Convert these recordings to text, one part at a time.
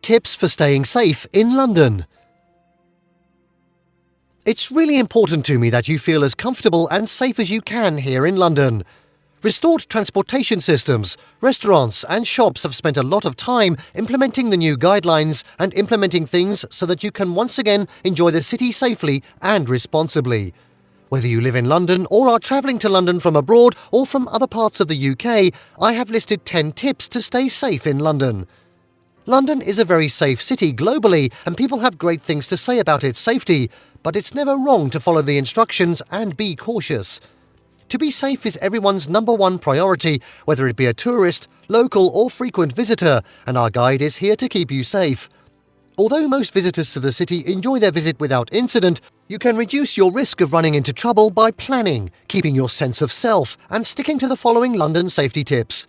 tips for staying safe in London. It's really important to me that you feel as comfortable and safe as you can here in London. Restored transportation systems, restaurants and shops have spent a lot of time implementing the new guidelines and implementing things so that you can once again enjoy the city safely and responsibly. Whether you live in London or are travelling to London from abroad or from other parts of the UK, I have listed 10 tips to stay safe in London. London is a very safe city globally and people have great things to say about its safety, but it's never wrong to follow the instructions and be cautious. To be safe is everyone's #1 priority, whether it be a tourist, local or frequent visitor, and our guide is here to keep you safe. Although most visitors to the city enjoy their visit without incident, you can reduce your risk of running into trouble by planning, keeping your sense of self, and sticking to the following London safety tips.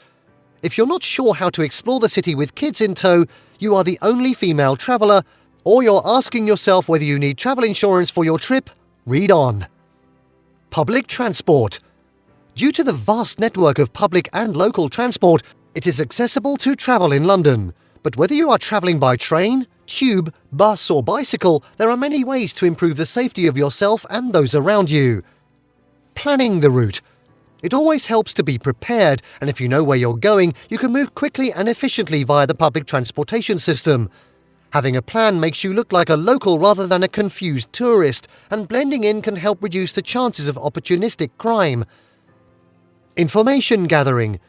If you're not sure how to explore the city with kids in tow, you are the only female traveller, or you're asking yourself whether you need travel insurance for your trip, read on. Public transport. Due to the vast network of public and local transport, it is accessible to travel in London. But whether you are travelling by train, tube, bus or bicycle, there are many ways to improve the safety of yourself and those around you. Planning the route. It always helps to be prepared, and if you know where you're going, you can move quickly and efficiently via the public transportation system. Having a plan makes you look like a local rather than a confused tourist, and blending in can help reduce the chances of opportunistic crime. Information gathering.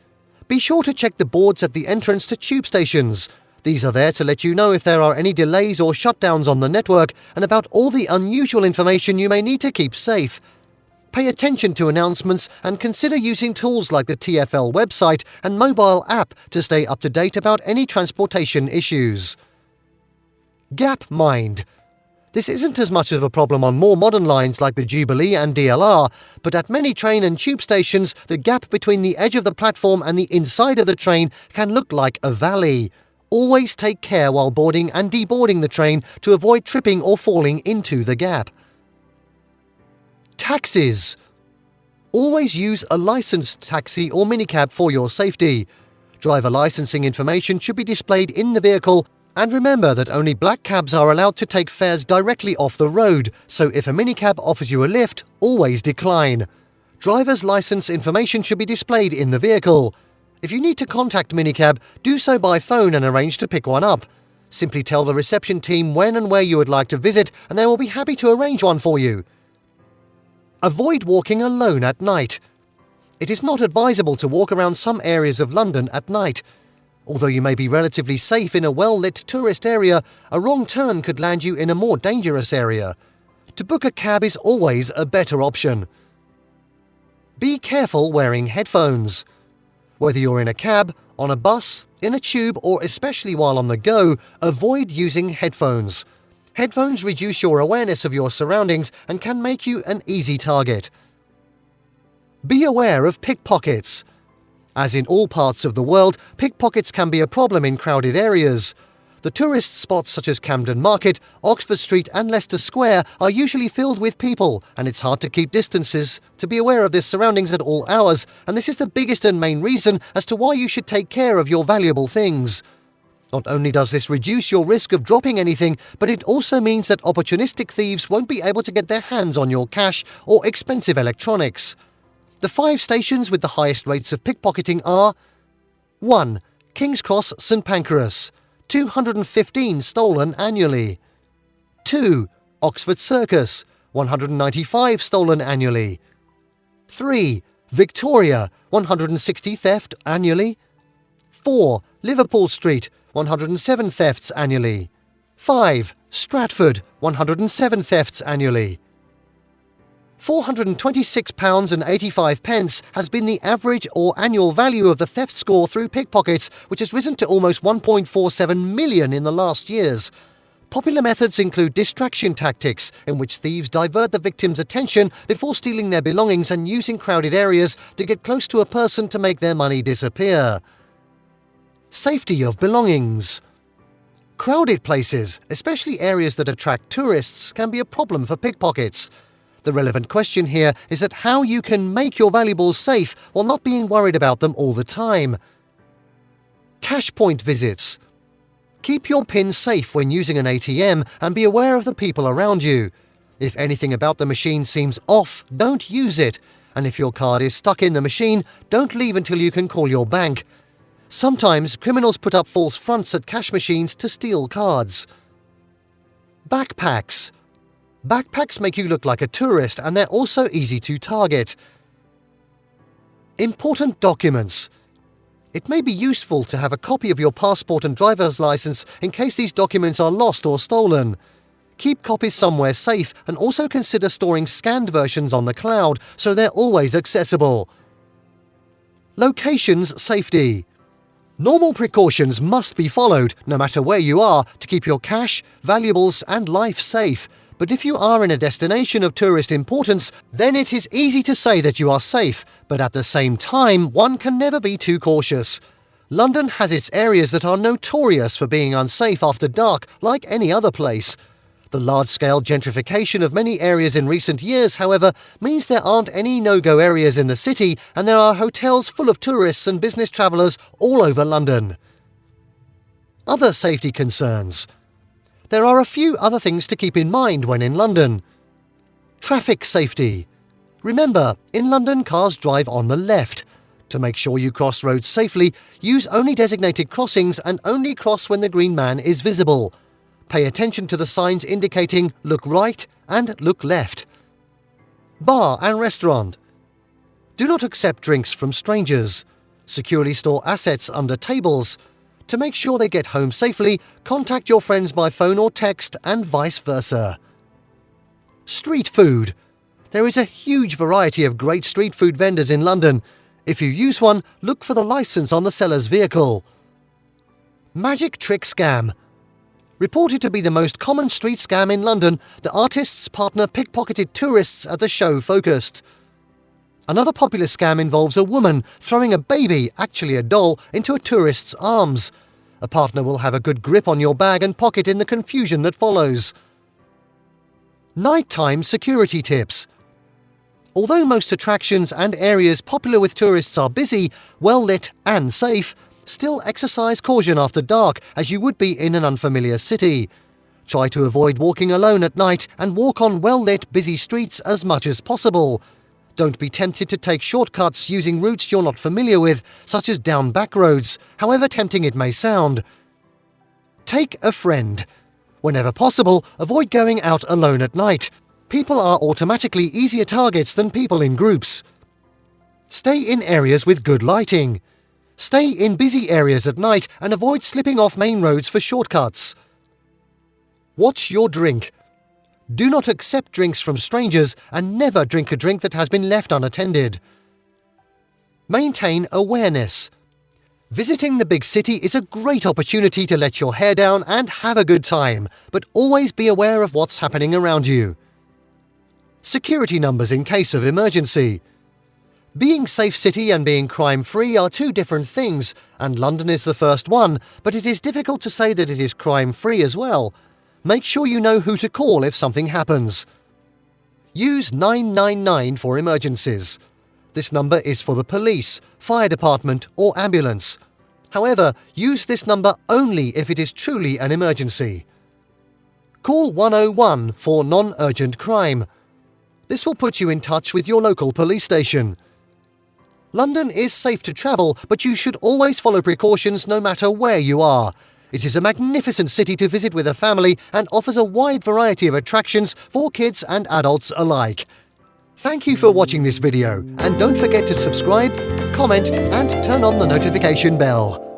Be sure to check the boards at the entrance to tube stations. These are there to let you know if there are any delays or shutdowns on the network and about all the unusual information you may need to keep safe. Pay attention to announcements and consider using tools like the TfL website and mobile app to stay up to date about any transportation issues. Gap mind. This isn't as much of a problem on more modern lines like the Jubilee and DLR, but at many train and tube stations, the gap between the edge of the platform and the inside of the train can look like a valley. Always take care while boarding and deboarding the train to avoid tripping or falling into the gap. Taxis. Always use a licensed taxi or minicab for your safety. Driver licensing information should be displayed in the vehicle, and remember that only black cabs are allowed to take fares directly off the road, so if a minicab offers you a lift, always decline. Driver's license information should be displayed in the vehicle. If you need to contact minicab, do so by phone and arrange to pick one up. Simply tell the reception team when and where you would like to visit, and they will be happy to arrange one for you. Avoid walking alone at night. It is not advisable to walk around some areas of London at night. Although you may be relatively safe in a well-lit tourist area, a wrong turn could land you in a more dangerous area. To book a cab is always a better option. Be careful wearing headphones. Whether you're in a cab, on a bus, in a tube, or especially while on the go, avoid using headphones. Headphones reduce your awareness of your surroundings and can make you an easy target. Be aware of pickpockets. As in all parts of the world, pickpockets can be a problem in crowded areas. The tourist spots such as Camden Market, Oxford Street and Leicester Square are usually filled with people, and it's hard to keep distances, to be aware of their surroundings at all hours, and this is the biggest and main reason as to why you should take care of your valuable things. Not only does this reduce your risk of dropping anything, but it also means that opportunistic thieves won't be able to get their hands on your cash or expensive electronics. The 5 stations with the highest rates of pickpocketing are 1. King's Cross, St Pancras, 215 stolen annually. 2. Oxford Circus, 195 stolen annually. 3. Victoria, 160 theft annually. 4. Liverpool Street, 107 thefts annually. 5. Stratford, 107 thefts annually. £426.85 has been the average or annual value of the theft score through pickpockets, which has risen to almost 1.47 million in the last years. Popular methods include distraction tactics, in which thieves divert the victim's attention before stealing their belongings and using crowded areas to get close to a person to make their money disappear. Safety of belongings. Crowded places, especially areas that attract tourists, can be a problem for pickpockets. The relevant question here is that how you can make your valuables safe while not being worried about them all the time. Cash point visits. Keep your PIN safe when using an ATM and be aware of the people around you. If anything about the machine seems off, don't use it. And if your card is stuck in the machine, don't leave until you can call your bank. Sometimes criminals put up false fronts at cash machines to steal cards. Backpacks. Backpacks make you look like a tourist, and they're also easy to target. Important documents. It may be useful to have a copy of your passport and driver's license in case these documents are lost or stolen. Keep copies somewhere safe and also consider storing scanned versions on the cloud so they're always accessible. Locations safety. Normal precautions must be followed, no matter where you are, to keep your cash, valuables and life safe. But if you are in a destination of tourist importance, then it is easy to say that you are safe, but at the same time, one can never be too cautious. London has its areas that are notorious for being unsafe after dark, like any other place. The large-scale gentrification of many areas in recent years, however, means there aren't any no-go areas in the city, and there are hotels full of tourists and business travellers all over London. Other safety concerns. There are a few other things to keep in mind when in London. Traffic safety. Remember, in London, cars drive on the left. To make sure you cross roads safely, use only designated crossings and only cross when the green man is visible. Pay attention to the signs indicating look right and look left. Bar and restaurant. Do not accept drinks from strangers. Securely store assets under tables. To make sure they get home safely, contact your friends by phone or text and vice versa. Street food. There is a huge variety of great street food vendors in London. If you use one, look for the license on the seller's vehicle. Magic trick scam. Reported to be the most common street scam in London, the artist's partner pickpocketed tourists at the show Focused. Another popular scam involves a woman throwing a baby, actually a doll, into a tourist's arms. A partner will have a good grip on your bag and pocket in the confusion that follows. Nighttime security tips. Although most attractions and areas popular with tourists are busy, well-lit and safe, still exercise caution after dark as you would be in an unfamiliar city. Try to avoid walking alone at night and walk on well-lit, busy streets as much as possible. Don't be tempted to take shortcuts using routes you're not familiar with, such as down back roads, however tempting it may sound. Take a friend. Whenever possible, avoid going out alone at night. People are automatically easier targets than people in groups. Stay in areas with good lighting. Stay in busy areas at night and avoid slipping off main roads for shortcuts. Watch your drink. Do not accept drinks from strangers and never drink a drink that has been left unattended. Maintain awareness. Visiting the big city is a great opportunity to let your hair down and have a good time, but always be aware of what's happening around you. Security numbers in case of emergency. Being safe city and being crime-free are two different things, and London is the first one, but it is difficult to say that it is crime-free as well. Make sure you know who to call if something happens. Use 999 for emergencies. This number is for the police, fire department or ambulance. However, use this number only if it is truly an emergency. Call 101 for non-urgent crime. This will put you in touch with your local police station. London is safe to travel, but you should always follow precautions no matter where you are. It is a magnificent city to visit with a family and offers a wide variety of attractions for kids and adults alike. Thank you for watching this video, and don't forget to subscribe, comment and turn on the notification bell.